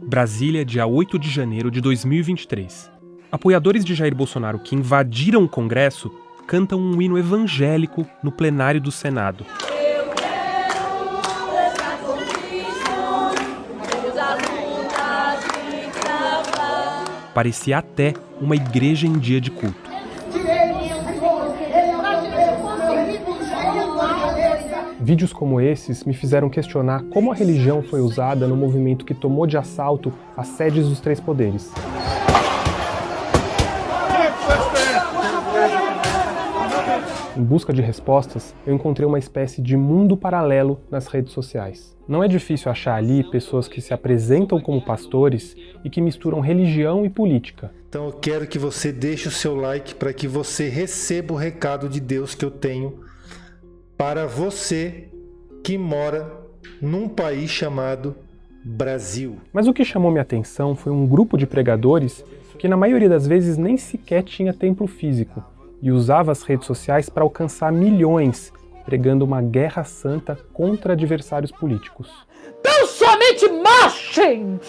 Brasília, dia 8 de janeiro de 2023. Apoiadores de Jair Bolsonaro que invadiram o Congresso cantam um hino evangélico no plenário do Senado. Parecia até uma igreja em dia de culto. Vídeos como esses me fizeram questionar como a religião foi usada no movimento que tomou de assalto as sedes dos três poderes. Em busca de respostas, eu encontrei uma espécie de mundo paralelo nas redes sociais. Não é difícil achar ali pessoas que se apresentam como pastores e que misturam religião e política. Então eu quero que você deixe o seu like para que você receba o recado de Deus que eu tenho para você que mora num país chamado Brasil. Mas o que chamou minha atenção foi um grupo de pregadores que na maioria das vezes nem sequer tinha templo físico e usava as redes sociais para alcançar milhões, pregando uma guerra santa contra adversários políticos. Então somente marchem!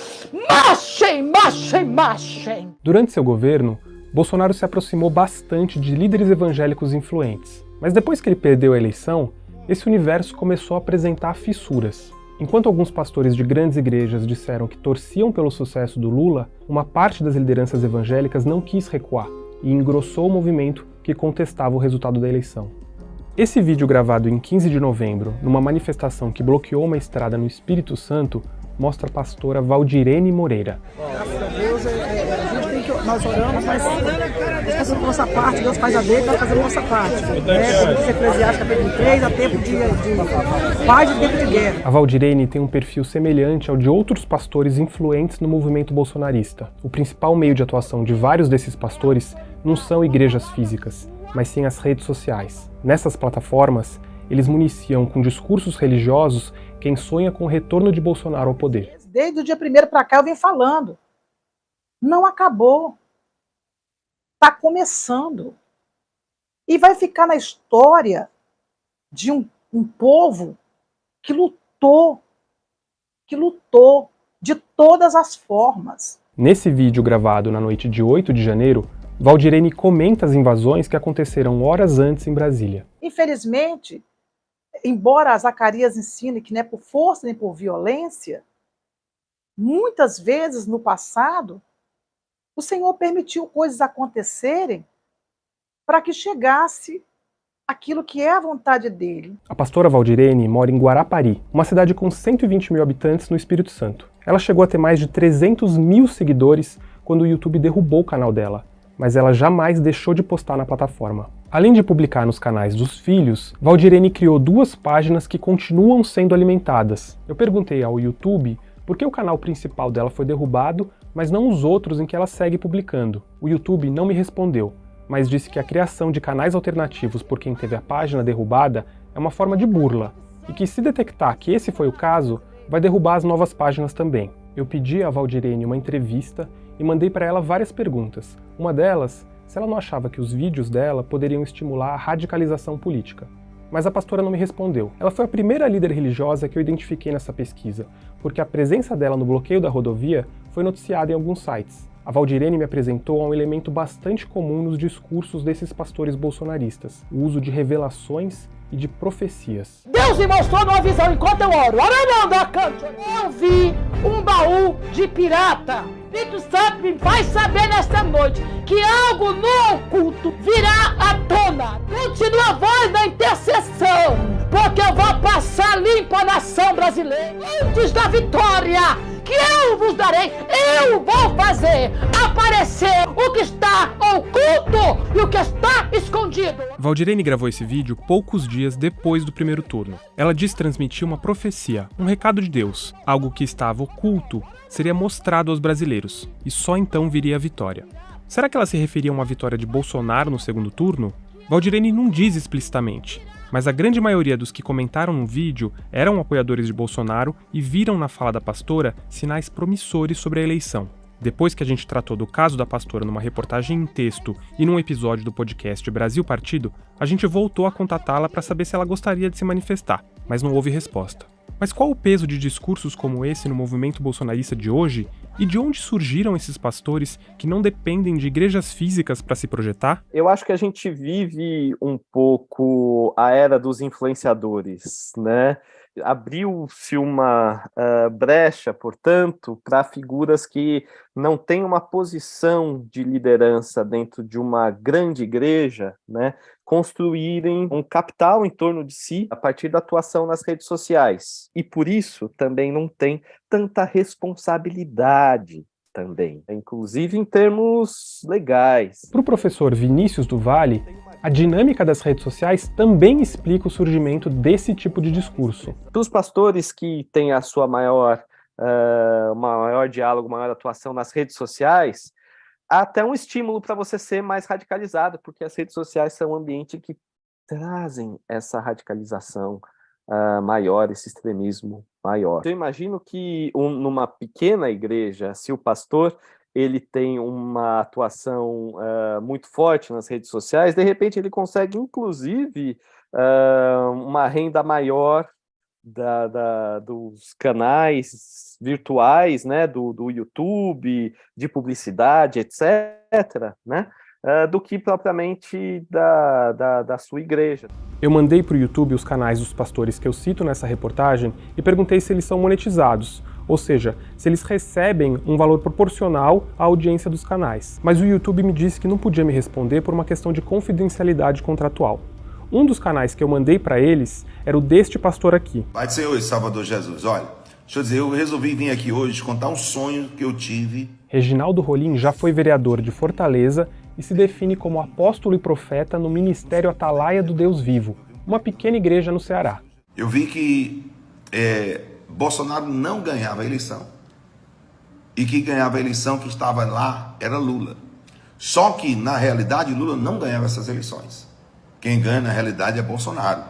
Marchem, marchem, marchem! Durante seu governo, Bolsonaro se aproximou bastante de líderes evangélicos influentes. Mas depois que ele perdeu a eleição, esse universo começou a apresentar fissuras. Enquanto alguns pastores de grandes igrejas disseram que torciam pelo sucesso do Lula, uma parte das lideranças evangélicas não quis recuar e engrossou o movimento que contestava o resultado da eleição. Esse vídeo gravado em 15 de novembro, numa manifestação que bloqueou uma estrada no Espírito Santo, mostra a pastora Valdirene Moreira. Graças a Deus, nós oramos, mas fazendo a nossa parte, Deus faz a dele, nós fazemos a nossa parte. Como diz Eclesiastes capítulo 3, há tempo de paz e tempo de guerra. A Valdirene tem um perfil semelhante ao de outros pastores influentes no movimento bolsonarista. O principal meio de atuação de vários desses pastores não são igrejas físicas, mas sim as redes sociais. Nessas plataformas, eles municiam com discursos religiosos quem sonha com o retorno de Bolsonaro ao poder. Desde o dia 1º para cá eu venho falando. Não acabou. Está começando. E vai ficar na história de um povo que lutou de todas as formas. Nesse vídeo gravado na noite de 8 de janeiro, Valdirene comenta as invasões que aconteceram horas antes em Brasília. Infelizmente, embora Zacarias ensine que não é por força nem por violência, muitas vezes no passado, o Senhor permitiu coisas acontecerem para que chegasse aquilo que é a vontade dele. A pastora Valdirene mora em Guarapari, uma cidade com 120 mil habitantes no Espírito Santo. Ela chegou a ter mais de 300 mil seguidores quando o YouTube derrubou o canal dela, mas ela jamais deixou de postar na plataforma. Além de publicar nos canais dos filhos, Valdirene criou 2 páginas que continuam sendo alimentadas. Eu perguntei ao YouTube por que o canal principal dela foi derrubado, mas não os outros em que ela segue publicando. O YouTube não me respondeu, mas disse que a criação de canais alternativos por quem teve a página derrubada é uma forma de burla, e que se detectar que esse foi o caso, vai derrubar as novas páginas também. Eu pedi a Valdirene uma entrevista e mandei para ela várias perguntas. Uma delas, se ela não achava que os vídeos dela poderiam estimular a radicalização política. Mas a pastora não me respondeu. Ela foi a primeira líder religiosa que eu identifiquei nessa pesquisa, porque a presença dela no bloqueio da rodovia foi noticiada em alguns sites. A Valdirene me apresentou a um elemento bastante comum nos discursos desses pastores bolsonaristas: o uso de revelações e de profecias. Deus me mostrou numa visão enquanto eu oro. Eu vi um baú de pirata. Espírito Santo me faz saber nesta noite que algo no oculto virá à tona. Continua a voz da intercessão, porque eu vou passar limpo a nação brasileira. Antes da vitória que eu vos darei, eu vou fazer aparecer o que está oculto e o que está escondido. Valdirene gravou esse vídeo poucos dias depois do primeiro turno. Ela diz transmitir uma profecia, um recado de Deus, algo que estava oculto, seria mostrado aos brasileiros, e só então viria a vitória. Será que ela se referia a uma vitória de Bolsonaro no segundo turno? Valdirene não diz explicitamente, mas a grande maioria dos que comentaram no vídeo eram apoiadores de Bolsonaro e viram na fala da pastora sinais promissores sobre a eleição. Depois que a gente tratou do caso da pastora numa reportagem em texto e num episódio do podcast Brasil Partido, a gente voltou a contatá-la para saber se ela gostaria de se manifestar, mas não houve resposta. Mas qual o peso de discursos como esse no movimento bolsonarista de hoje? E de onde surgiram esses pastores que não dependem de igrejas físicas para se projetar? Eu acho que a gente vive um pouco a era dos influenciadores, né? Abriu-se uma brecha, portanto, para figuras que não têm uma posição de liderança dentro de uma grande igreja, né, construírem um capital em torno de si a partir da atuação nas redes sociais. E por isso também não tem tanta responsabilidade também, inclusive em termos legais. Para o professor Vinícius do Vale, a dinâmica das redes sociais também explica o surgimento desse tipo de discurso. Para os pastores que têm a sua maior diálogo, maior atuação nas redes sociais, há até um estímulo para você ser mais radicalizado, porque as redes sociais são um ambiente que trazem essa radicalização maior, esse extremismo maior. Eu imagino que numa pequena igreja, se o pastor ele tem uma atuação muito forte nas redes sociais, de repente ele consegue, inclusive, uma renda maior dos canais virtuais, né, do YouTube, de publicidade, etc., né, do que propriamente da sua igreja. Eu mandei para o YouTube os canais dos pastores que eu cito nessa reportagem e perguntei se eles são monetizados, ou seja, se eles recebem um valor proporcional à audiência dos canais. Mas o YouTube me disse que não podia me responder por uma questão de confidencialidade contratual. Um dos canais que eu mandei para eles era o deste pastor aqui. Pai do Senhor e Salvador Jesus, olha, deixa eu dizer, eu resolvi vir aqui hoje te contar um sonho que eu tive. Reginaldo Rolim já foi vereador de Fortaleza e se define como apóstolo e profeta no Ministério Atalaia do Deus Vivo, uma pequena igreja no Ceará. Eu vi que Bolsonaro não ganhava a eleição. E que ganhava a eleição que estava lá era Lula. Só que, na realidade, Lula não ganhava essas eleições. Quem ganha, na realidade, é Bolsonaro.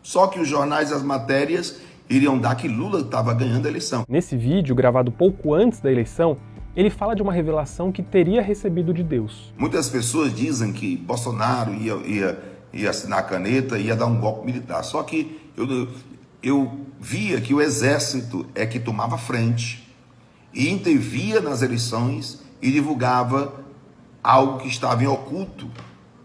Só que os jornais e as matérias iriam dar que Lula estava ganhando a eleição. Nesse vídeo, gravado pouco antes da eleição, ele fala de uma revelação que teria recebido de Deus. Muitas pessoas dizem que Bolsonaro ia assinar a caneta e ia dar um golpe militar. Só que eu via que o exército é que tomava frente e intervia nas eleições e divulgava algo que estava em oculto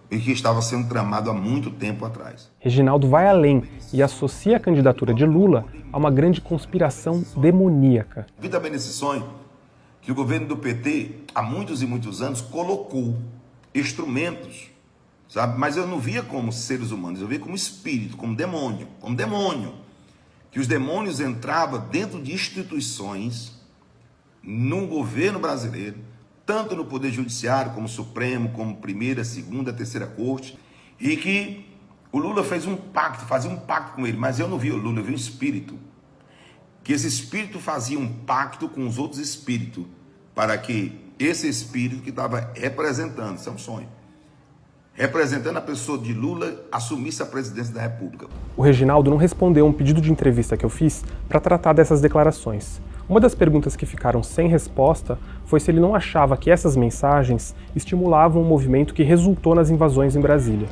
e que estava sendo tramado há muito tempo atrás. Reginaldo vai além e associa a candidatura de Lula a uma grande conspiração demoníaca. Vi também nesse sonho que o governo do PT, há muitos e muitos anos, colocou instrumentos, sabe? Mas eu não via como seres humanos, eu via como espírito, como demônio. Que os demônios entravam dentro de instituições no governo brasileiro, tanto no Poder Judiciário, como Supremo, como Primeira, Segunda, Terceira Corte, e que o Lula fazia um pacto com ele, mas eu não vi o Lula, eu vi um espírito. Que esse espírito fazia um pacto com os outros espíritos, para que esse espírito que estava representando, isso é um sonho, representando a pessoa de Lula, assumisse a presidência da República. O Reginaldo não respondeu um pedido de entrevista que eu fiz para tratar dessas declarações. Uma das perguntas que ficaram sem resposta foi se ele não achava que essas mensagens estimulavam um movimento que resultou nas invasões em Brasília.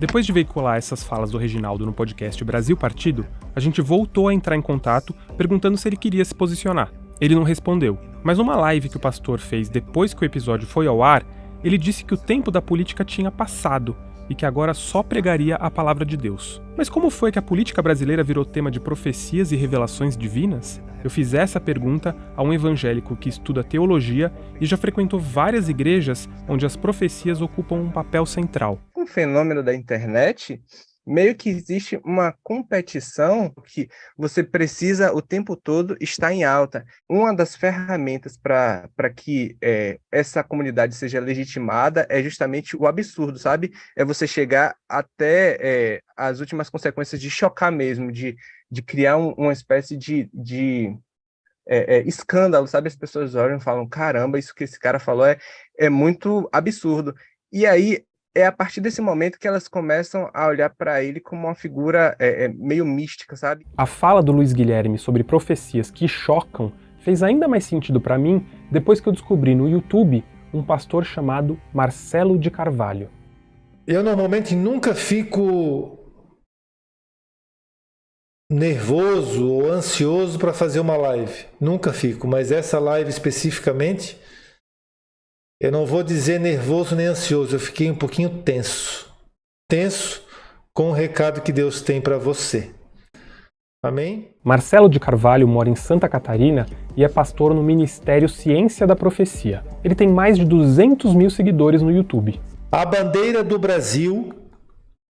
Depois de veicular essas falas do Reginaldo no podcast Brasil Partido, a gente voltou a entrar em contato perguntando se ele queria se posicionar. Ele não respondeu, mas numa live que o pastor fez depois que o episódio foi ao ar, ele disse que o tempo da política tinha passado e que agora só pregaria a palavra de Deus. Mas como foi que a política brasileira virou tema de profecias e revelações divinas? Eu fiz essa pergunta a um evangélico que estuda teologia e já frequentou várias igrejas onde as profecias ocupam um papel central. Com o fenômeno da internet, meio que existe uma competição que você precisa o tempo todo estar em alta. Uma das ferramentas para que essa comunidade seja legitimada é justamente o absurdo, sabe? É você chegar até as últimas consequências de chocar mesmo, de criar uma espécie de escândalo, sabe? As pessoas olham e falam, caramba, isso que esse cara falou é muito absurdo. E aí, é a partir desse momento que elas começam a olhar para ele como uma figura meio mística, sabe? A fala do Luiz Guilherme sobre profecias que chocam fez ainda mais sentido para mim depois que eu descobri no YouTube um pastor chamado Marcelo de Carvalho. Eu normalmente nunca fico nervoso ou ansioso para fazer uma live. Nunca fico, mas essa live especificamente, eu não vou dizer nervoso nem ansioso, eu fiquei um pouquinho tenso. Tenso com o recado que Deus tem para você. Amém? Marcelo de Carvalho mora em Santa Catarina e é pastor no Ministério Ciência da Profecia. Ele tem mais de 200 mil seguidores no YouTube. A bandeira do Brasil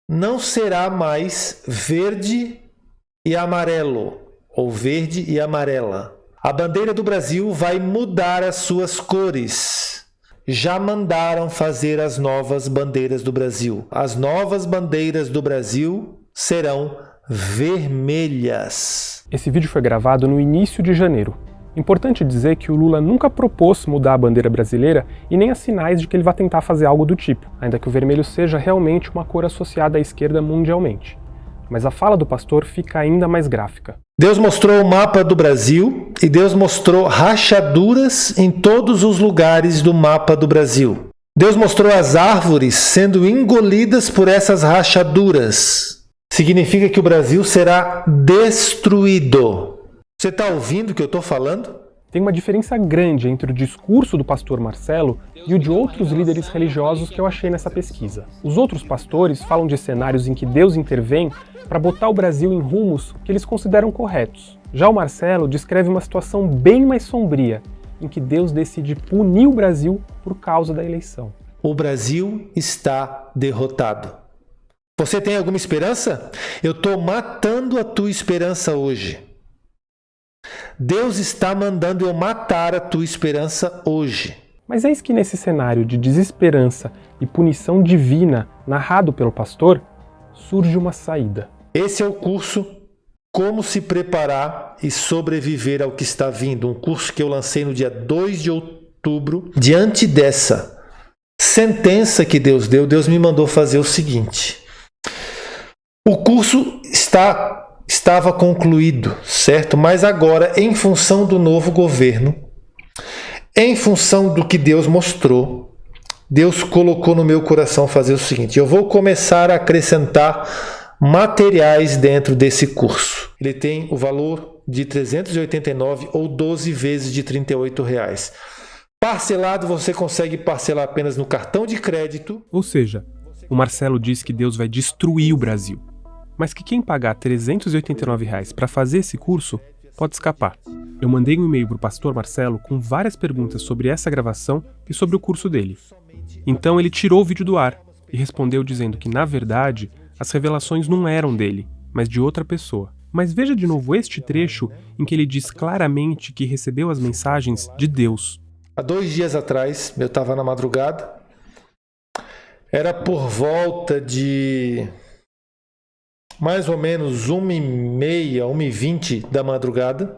não será mais verde e amarelo, ou verde e amarela. A bandeira do Brasil vai mudar as suas cores. Já mandaram fazer as novas bandeiras do Brasil. As novas bandeiras do Brasil serão vermelhas. Esse vídeo foi gravado no início de janeiro. Importante dizer que o Lula nunca propôs mudar a bandeira brasileira e nem há sinais de que ele vai tentar fazer algo do tipo, ainda que o vermelho seja realmente uma cor associada à esquerda mundialmente. Mas a fala do pastor fica ainda mais gráfica. Deus mostrou o mapa do Brasil e Deus mostrou rachaduras em todos os lugares do mapa do Brasil. Deus mostrou as árvores sendo engolidas por essas rachaduras. Significa que o Brasil será destruído. Você está ouvindo o que eu estou falando? Tem uma diferença grande entre o discurso do pastor Marcelo e o de outros líderes religiosos que eu achei nessa pesquisa. Os outros pastores falam de cenários em que Deus intervém para botar o Brasil em rumos que eles consideram corretos. Já o Marcelo descreve uma situação bem mais sombria, em que Deus decide punir o Brasil por causa da eleição. O Brasil está derrotado. Você tem alguma esperança? Eu estou matando a tua esperança hoje. Deus está mandando eu matar a tua esperança hoje. Mas eis que nesse cenário de desesperança e punição divina narrado pelo pastor, surge uma saída. Esse é o curso Como se Preparar e Sobreviver ao que está vindo. Um curso que eu lancei no dia 2 de outubro. Diante dessa sentença que Deus deu, Deus me mandou fazer o seguinte. O curso estava concluído, certo? Mas agora, em função do novo governo, em função do que Deus mostrou, Deus colocou no meu coração fazer o seguinte: eu vou começar a acrescentar materiais dentro desse curso. Ele tem o valor de 389 ou 12 vezes de R$ 38. Parcelado, você consegue parcelar apenas no cartão de crédito. Ou seja, o Marcelo diz que Deus vai destruir o Brasil, mas que quem pagar R$ 389 para fazer esse curso pode escapar. Eu mandei um e-mail para o pastor Marcelo com várias perguntas sobre essa gravação e sobre o curso dele. Então ele tirou o vídeo do ar e respondeu dizendo que, na verdade, as revelações não eram dele, mas de outra pessoa. Mas veja de novo este trecho em que ele diz claramente que recebeu as mensagens de Deus. Há 2 dias atrás, eu estava na madrugada, era por volta de mais ou menos 1h30, 1h20 da madrugada,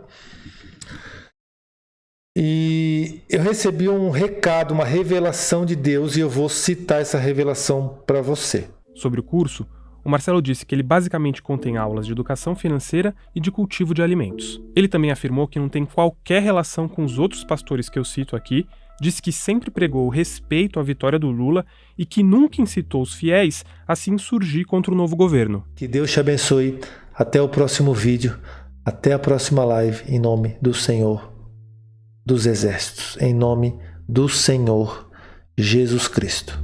e eu recebi um recado, uma revelação de Deus, e eu vou citar essa revelação para você. Sobre o curso, o Marcelo disse que ele basicamente contém aulas de educação financeira e de cultivo de alimentos. Ele também afirmou que não tem qualquer relação com os outros pastores que eu cito aqui, disse que sempre pregou o respeito à vitória do Lula e que nunca incitou os fiéis a se insurgir contra o novo governo. Que Deus te abençoe. Até o próximo vídeo. Até a próxima live. Em nome do Senhor dos Exércitos. Em nome do Senhor Jesus Cristo.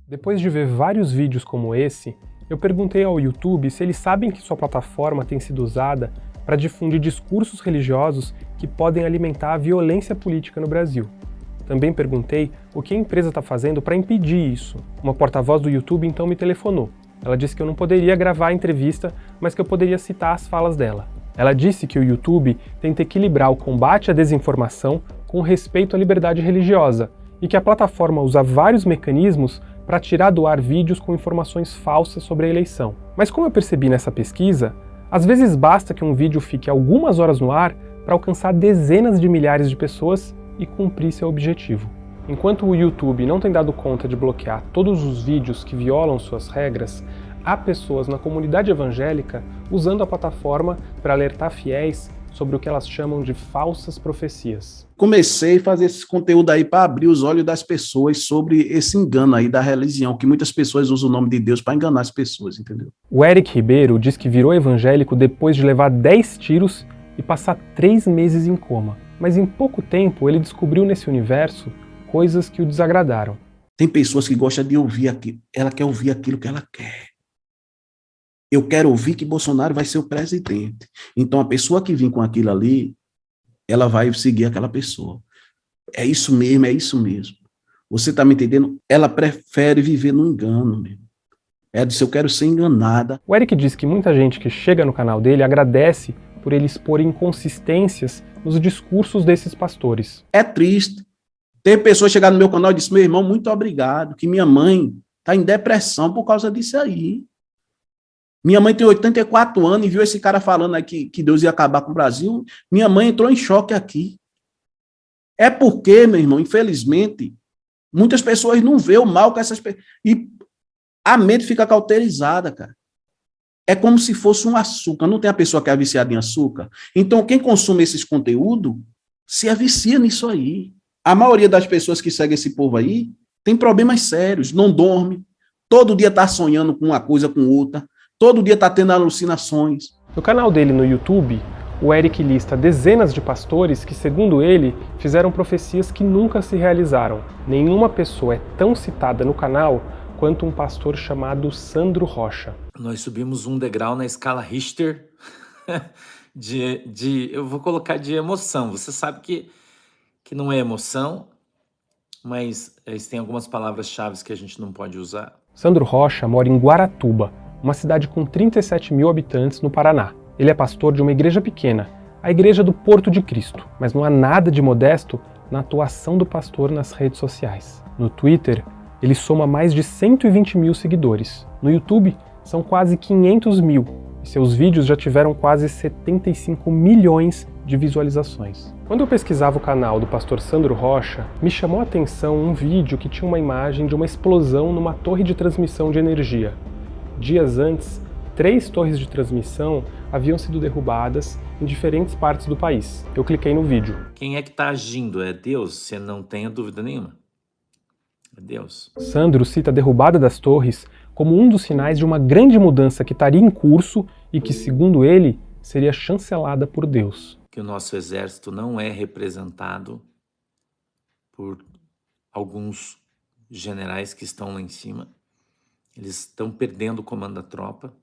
Depois de ver vários vídeos como esse, eu perguntei ao YouTube se eles sabem que sua plataforma tem sido usada para difundir discursos religiosos que podem alimentar a violência política no Brasil. Também perguntei o que a empresa está fazendo para impedir isso. Uma porta-voz do YouTube então me telefonou. Ela disse que eu não poderia gravar a entrevista, mas que eu poderia citar as falas dela. Ela disse que o YouTube tenta equilibrar o combate à desinformação com o respeito à liberdade religiosa e que a plataforma usa vários mecanismos para tirar do ar vídeos com informações falsas sobre a eleição. Mas como eu percebi nessa pesquisa, às vezes basta que um vídeo fique algumas horas no ar para alcançar dezenas de milhares de pessoas e cumprir seu objetivo. Enquanto o YouTube não tem dado conta de bloquear todos os vídeos que violam suas regras, há pessoas na comunidade evangélica usando a plataforma para alertar fiéis sobre o que elas chamam de falsas profecias. Comecei a fazer esse conteúdo aí para abrir os olhos das pessoas sobre esse engano aí da religião, que muitas pessoas usam o nome de Deus para enganar as pessoas, entendeu? O Eric Ribeiro diz que virou evangélico depois de levar 10 tiros e passar 3 meses em coma. Mas em pouco tempo ele descobriu nesse universo coisas que o desagradaram. Tem pessoas que gostam de ouvir aquilo, ela quer ouvir aquilo que ela quer. Eu quero ouvir que Bolsonaro vai ser o presidente. Então a pessoa que vem com aquilo ali, ela vai seguir aquela pessoa. É isso mesmo, é isso mesmo. Você está me entendendo? Ela prefere viver no engano mesmo. Ela disse, eu quero ser enganada. O Eric diz que muita gente que chega no canal dele agradece por ele expor inconsistências nos discursos desses pastores. É triste. Tem pessoas chegar no meu canal e dizer, meu irmão, muito obrigado, que minha mãe está em depressão por causa disso aí. Minha mãe tem 84 anos e viu esse cara falando aqui que Deus ia acabar com o Brasil. Minha mãe entrou em choque aqui. É porque, meu irmão, infelizmente, muitas pessoas não vê o mal com essas pessoas. E a mente fica cauterizada, cara. É como se fosse um açúcar. Não tem a pessoa que é viciada em açúcar? Então, quem consome esses conteúdos se avicia nisso aí. A maioria das pessoas que seguem esse povo aí tem problemas sérios, não dorme, todo dia está sonhando com uma coisa, com outra, todo dia está tendo alucinações. No canal dele no YouTube, o Eric lista dezenas de pastores que, segundo ele, fizeram profecias que nunca se realizaram. Nenhuma pessoa é tão citada no canal quanto um pastor chamado Sandro Rocha. Nós subimos um degrau na escala Richter eu vou colocar de emoção. Você sabe que não é emoção, mas tem algumas palavras-chave que a gente não pode usar. Sandro Rocha mora em Guaratuba, uma cidade com 37 mil habitantes no Paraná. Ele é pastor de uma igreja pequena, a Igreja do Porto de Cristo, mas não há nada de modesto na atuação do pastor nas redes sociais. No Twitter, ele soma mais de 120 mil seguidores. No YouTube, são quase 500 mil, e seus vídeos já tiveram quase 75 milhões de visualizações. Quando eu pesquisava o canal do pastor Sandro Rocha, me chamou a atenção um vídeo que tinha uma imagem de uma explosão numa torre de transmissão de energia. Dias antes, 3 torres de transmissão haviam sido derrubadas em diferentes partes do país. Eu cliquei no vídeo. Quem é que está agindo? É Deus, você não tenha dúvida nenhuma. É Deus. Sandro cita a derrubada das torres como um dos sinais de uma grande mudança que estaria em curso e que, segundo ele, seria chancelada por Deus. Que o nosso exército não é representado por alguns generais que estão lá em cima. Eles estão perdendo o comando da tropa.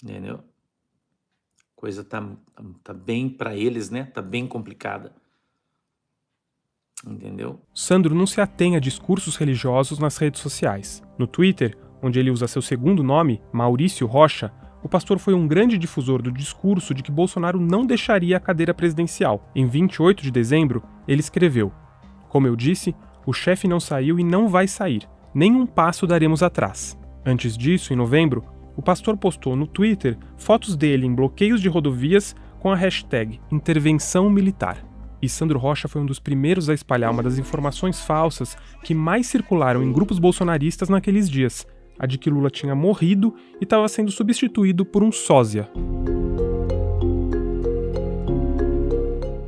Entendeu? A coisa tá bem para eles, né? Tá bem complicada. Entendeu? Sandro não se atém a discursos religiosos nas redes sociais. No Twitter, onde ele usa seu segundo nome, Maurício Rocha, o pastor foi um grande difusor do discurso de que Bolsonaro não deixaria a cadeira presidencial. Em 28 de dezembro, ele escreveu: "Como eu disse, o chefe não saiu e não vai sair. Nem um passo daremos atrás." Antes disso, em novembro, o pastor postou no Twitter fotos dele em bloqueios de rodovias com a hashtag Intervenção Militar. E Sandro Rocha foi um dos primeiros a espalhar uma das informações falsas que mais circularam em grupos bolsonaristas naqueles dias, a de que Lula tinha morrido e estava sendo substituído por um sósia.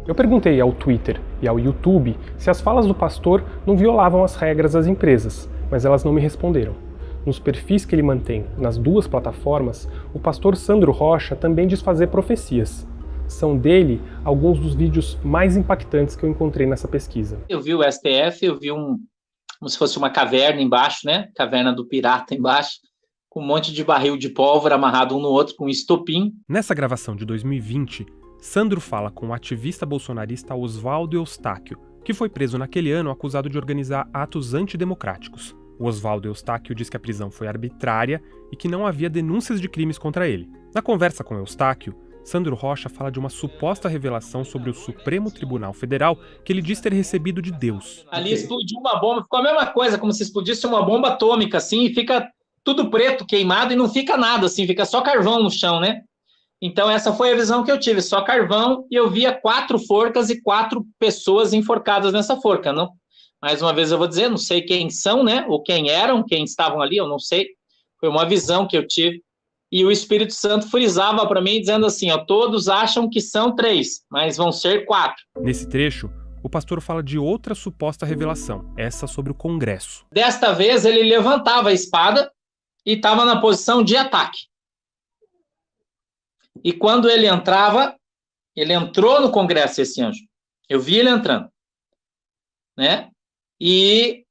Eu perguntei ao Twitter e ao YouTube se as falas do pastor não violavam as regras das empresas, mas elas não me responderam. Nos perfis que ele mantém nas duas plataformas, o pastor Sandro Rocha também diz fazer profecias. São dele alguns dos vídeos mais impactantes que eu encontrei nessa pesquisa. Eu vi o STF, eu vi como se fosse uma caverna embaixo, né? Caverna do pirata embaixo, com um monte de barril de pólvora amarrado um no outro com estopim. Nessa gravação de 2020, Sandro fala com o ativista bolsonarista Oswaldo Eustáquio, que foi preso naquele ano acusado de organizar atos antidemocráticos. O Oswaldo Eustáquio diz que a prisão foi arbitrária e que não havia denúncias de crimes contra ele. Na conversa com Eustáquio, Sandro Rocha fala de uma suposta revelação sobre o Supremo Tribunal Federal que ele diz ter recebido de Deus. Ali explodiu uma bomba, ficou a mesma coisa, como se explodisse uma bomba atômica, assim, e fica tudo preto, queimado, e não fica nada, assim, fica só carvão no chão, né? Então essa foi a visão que eu tive, só carvão, e eu via 4 forcas e 4 pessoas enforcadas nessa forca, não? Mais uma vez eu vou dizer, não sei quem são, né? Ou quem eram, quem estavam ali, eu não sei. Foi uma visão que eu tive. e o Espírito Santo frisava para mim, dizendo assim, ó, todos acham que são 3, mas vão ser 4. Nesse trecho, o pastor fala de outra suposta revelação, essa sobre o Congresso. Desta vez, ele levantava a espada e estava na posição de ataque. E quando ele entrava, ele entrou no Congresso, esse anjo. Eu vi ele entrando. Né? E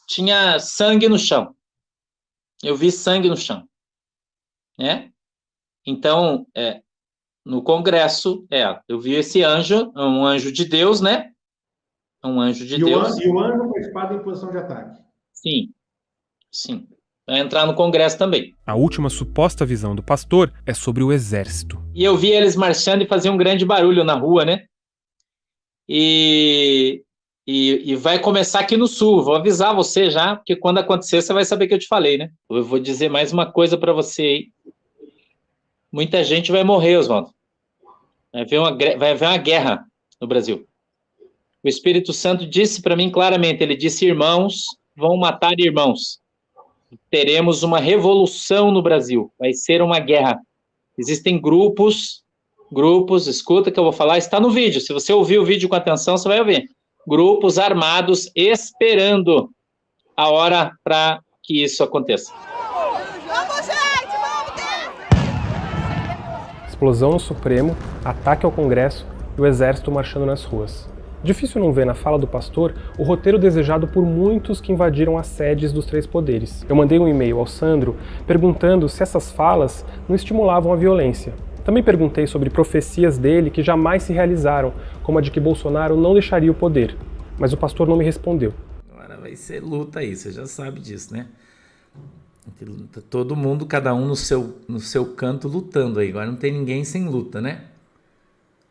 tinha sangue no chão. Eu vi sangue no chão. Né? Então, no Congresso, eu vi esse anjo, um anjo de Deus, né? Um anjo de Deus. E o anjo com a espada em posição de ataque. Sim. Vai entrar no Congresso também. A última suposta visão do pastor é sobre o exército. E eu vi eles marchando e faziam um grande barulho na rua, né? E vai começar aqui no sul. Vou avisar você já, porque quando acontecer você vai saber que eu te falei, né? Eu vou dizer mais uma coisa para você aí. Muita gente vai morrer, Oswaldo. Vai haver uma guerra no Brasil. O Espírito Santo disse para mim claramente, ele disse, irmãos vão matar irmãos. Teremos uma revolução no Brasil. Vai ser uma guerra. Existem grupos, escuta que eu vou falar, está no vídeo. Se você ouvir o vídeo com atenção, você vai ouvir. Grupos armados esperando a hora para que isso aconteça. Vamos, gente! Vamos! Explosão no Supremo, ataque ao Congresso e o exército marchando nas ruas. Difícil não ver na fala do pastor o roteiro desejado por muitos que invadiram as sedes dos 3 poderes. Eu mandei um e-mail ao Sandro perguntando se essas falas não estimulavam a violência. Também perguntei sobre profecias dele que jamais se realizaram, como a de que Bolsonaro não deixaria o poder. Mas o pastor não me respondeu. Agora vai ser luta aí, você já sabe disso, né? Todo mundo, cada um no seu canto lutando aí. Agora não tem ninguém sem luta, né?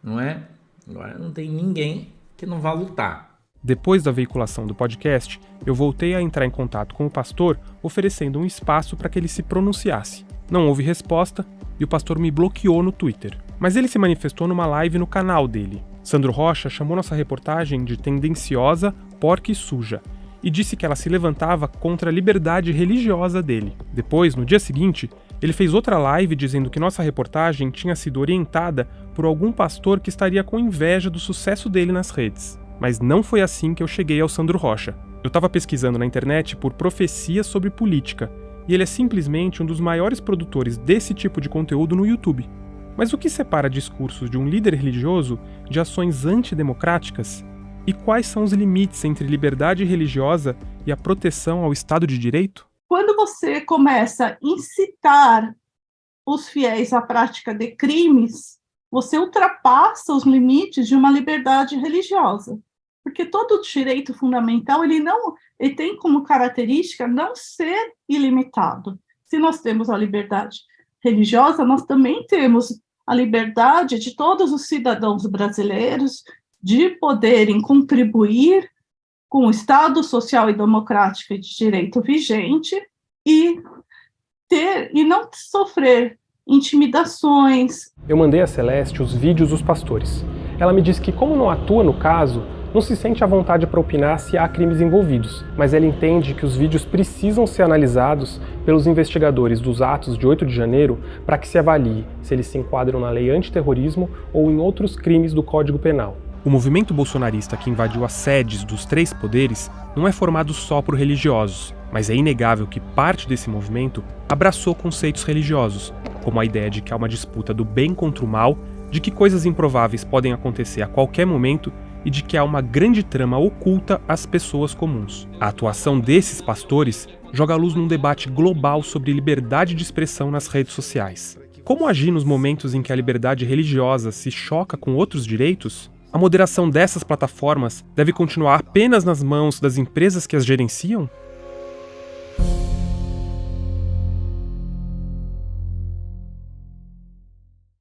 Não é? Agora não tem ninguém que não vá lutar. Depois da veiculação do podcast, eu voltei a entrar em contato com o pastor, oferecendo um espaço para que ele se pronunciasse. Não houve resposta e o pastor me bloqueou no Twitter. Mas ele se manifestou numa live no canal dele. Sandro Rocha chamou nossa reportagem de tendenciosa, porca e suja, e disse que ela se levantava contra a liberdade religiosa dele. Depois, no dia seguinte, ele fez outra live dizendo que nossa reportagem tinha sido orientada por algum pastor que estaria com inveja do sucesso dele nas redes. Mas não foi assim que eu cheguei ao Sandro Rocha. Eu estava pesquisando na internet por profecias sobre política, e ele é simplesmente um dos maiores produtores desse tipo de conteúdo no YouTube. Mas o que separa discursos de um líder religioso de ações antidemocráticas? E quais são os limites entre liberdade religiosa e a proteção ao Estado de Direito? Quando você começa a incitar os fiéis à prática de crimes, você ultrapassa os limites de uma liberdade religiosa. Porque todo direito fundamental, ele tem como característica não ser ilimitado. Se nós temos a liberdade religiosa, nós também temos a liberdade de todos os cidadãos brasileiros de poderem contribuir com o Estado social e democrático de direito vigente e não sofrer intimidações. Eu mandei a Celeste os vídeos dos pastores. Ela me disse que, como não atua no caso, não se sente à vontade para opinar se há crimes envolvidos, mas ela entende que os vídeos precisam ser analisados pelos investigadores dos atos de 8 de janeiro para que se avalie se eles se enquadram na lei antiterrorismo ou em outros crimes do Código Penal. O movimento bolsonarista que invadiu as sedes dos 3 poderes não é formado só por religiosos, mas é inegável que parte desse movimento abraçou conceitos religiosos, como a ideia de que há uma disputa do bem contra o mal, de que coisas improváveis podem acontecer a qualquer momento e de que há uma grande trama oculta às pessoas comuns. A atuação desses pastores joga a luz num debate global sobre liberdade de expressão nas redes sociais. Como agir nos momentos em que a liberdade religiosa se choca com outros direitos? A moderação dessas plataformas deve continuar apenas nas mãos das empresas que as gerenciam?